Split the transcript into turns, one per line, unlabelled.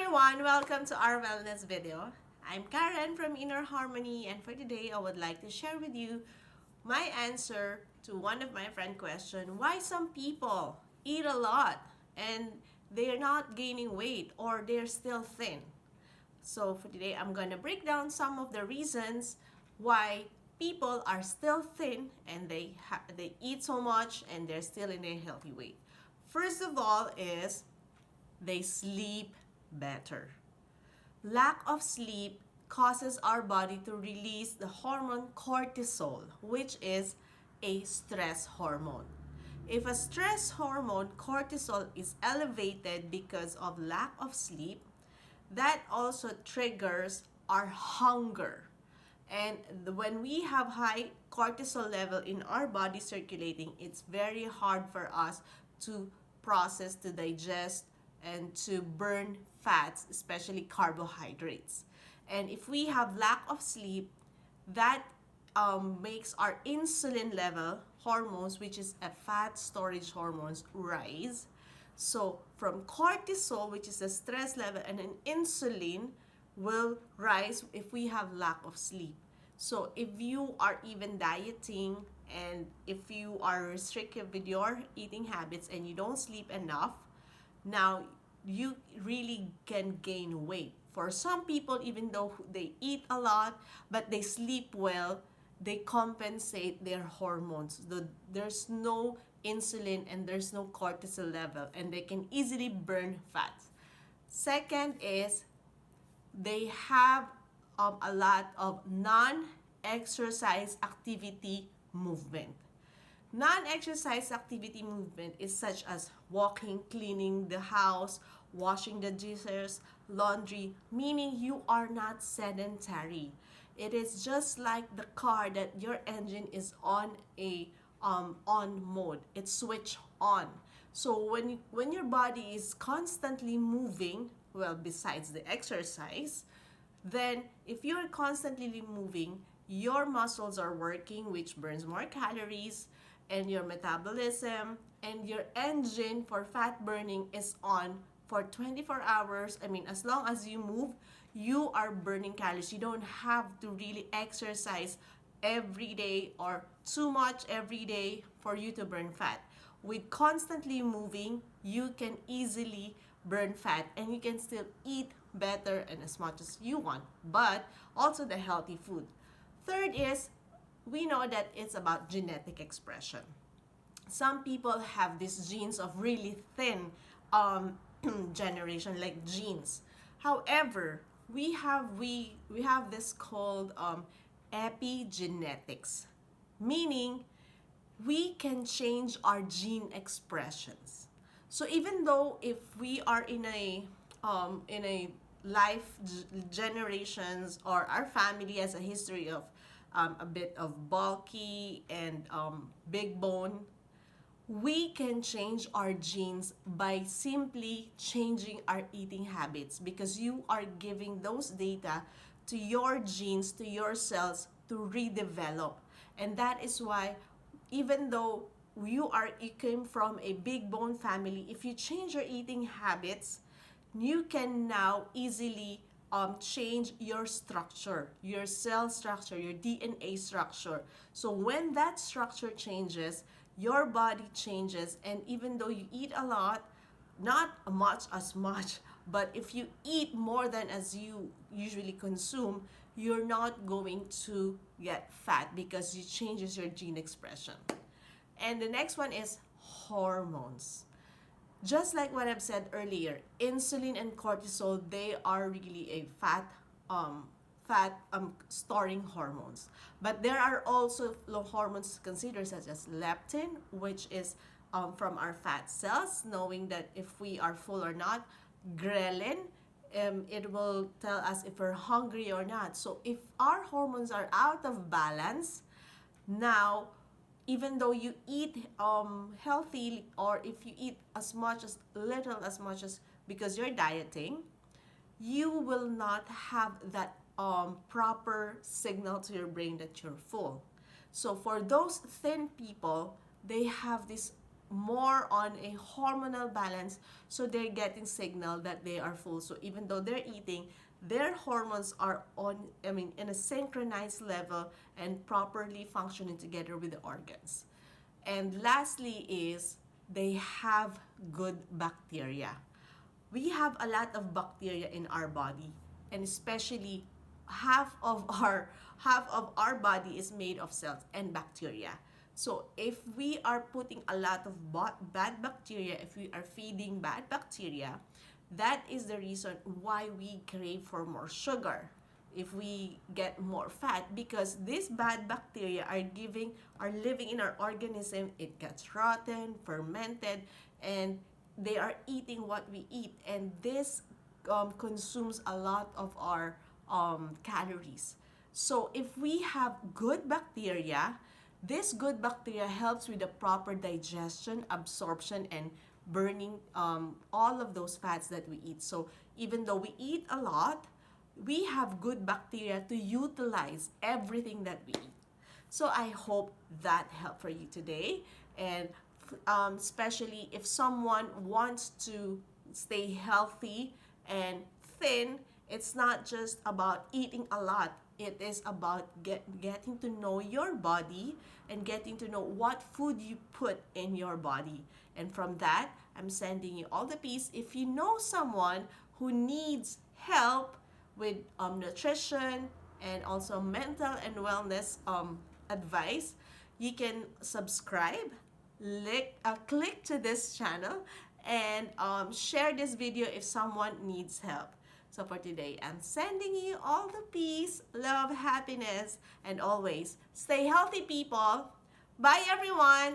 everyone, welcome to our wellness video. I'm Karen from Inner Harmony, and for today I would like to share with you my answer to one of my friend question: why some people eat a lot and they're not gaining weight or they're still thin. So for today I'm going to break down some of the reasons why people are still thin and they eat so much and they're still in a healthy weight. First of all is they sleep better. Lack of sleep causes our body to release the hormone cortisol, which is a stress hormone. If a stress hormone, cortisol, is elevated because of lack of sleep, that also triggers our hunger. And when we have high cortisol level in our body circulating, it's very hard for us to process, to digest, and to burn fats, especially carbohydrates. And if we have lack of sleep, that makes our insulin level hormones, which is a fat storage hormones, rise. So from cortisol, which is a stress level, and an insulin will rise if we have lack of sleep. So if you are even dieting and if you are restrictive with your eating habits and you don't sleep enough, now you really can gain weight. For some people, even though they eat a lot but they sleep well, they compensate their hormones. There's no insulin and there's no cortisol level, and they can easily burn fat. Second is they have a lot of non-exercise activity movement. Non-exercise activity movement is such as walking, cleaning the house, washing the dishes, laundry, meaning you are not sedentary. It is just like the car that your engine is on a on mode. It's switched on. So when your body is constantly moving, well, besides the exercise, then if you're constantly moving, your muscles are working, which burns more calories, and your metabolism and your engine for fat burning is on for 24 hours. I mean, as long as you move, you are burning calories. You don't have to really exercise every day or too much every day for you to burn fat. With constantly moving, you can easily burn fat and you can still eat better and as much as you want, but also the healthy food. Third is, we know that it's about genetic expression. Some people have these genes of really thin generation, like genes. However, we have this called epigenetics, meaning we can change our gene expressions. So even though if we are in a life generations, or our family has a history of a bit of bulky and big bone, we can change our genes by simply changing our eating habits, because you are giving those data to your genes, to your cells, to redevelop. And that is why, even though you came from a big bone family, if you change your eating habits, you can now easily change your structure, your cell structure, your DNA structure. So when that structure changes, your body changes. And even though you eat a lot, not much, but if you eat more than as you usually consume, you're not going to get fat because it changes your gene expression. And the next one is hormones. Just like what I've said earlier, insulin and cortisol, they are really a fat storing hormones. But there are also hormones to consider, such as leptin, which is from our fat cells, knowing that if we are full or not. Ghrelin, it will tell us if we're hungry or not. So if our hormones are out of balance, now even though you eat healthy, or if you eat as much as because you're dieting, you will not have that proper signal to your brain that you're full. So for those thin people, they have this more on a hormonal balance, so they're getting signal that they are full. So even though they're eating, their hormones are on, I mean, in a synchronized level and properly functioning together with the organs. And lastly is they have good bacteria. We have a lot of bacteria in our body, and especially half of our half of our body is made of cells and bacteria. So if we are putting a lot of bad bacteria, if we are feeding bad bacteria, that is the reason why we crave for more sugar, if we get more fat, because these bad bacteria are living in our organism. It gets rotten, fermented, and they are eating what we eat, and this consumes a lot of our calories. So if we have good bacteria, this good bacteria helps with the proper digestion, absorption, and burning all of those fats that we eat. So even though we eat a lot, we have good bacteria to utilize everything that we eat. So I hope that helped for you today. And especially if someone wants to stay healthy and thin, it's not just about eating a lot. It is about getting to know your body and getting to know what food you put in your body. And from that, I'm sending you all the peace. If you know someone who needs help with nutrition and also mental and wellness advice, you can subscribe, click to this channel, and share this video if someone needs help. So for today, I'm sending you all the peace, love, happiness, and always stay healthy, people. Bye, everyone.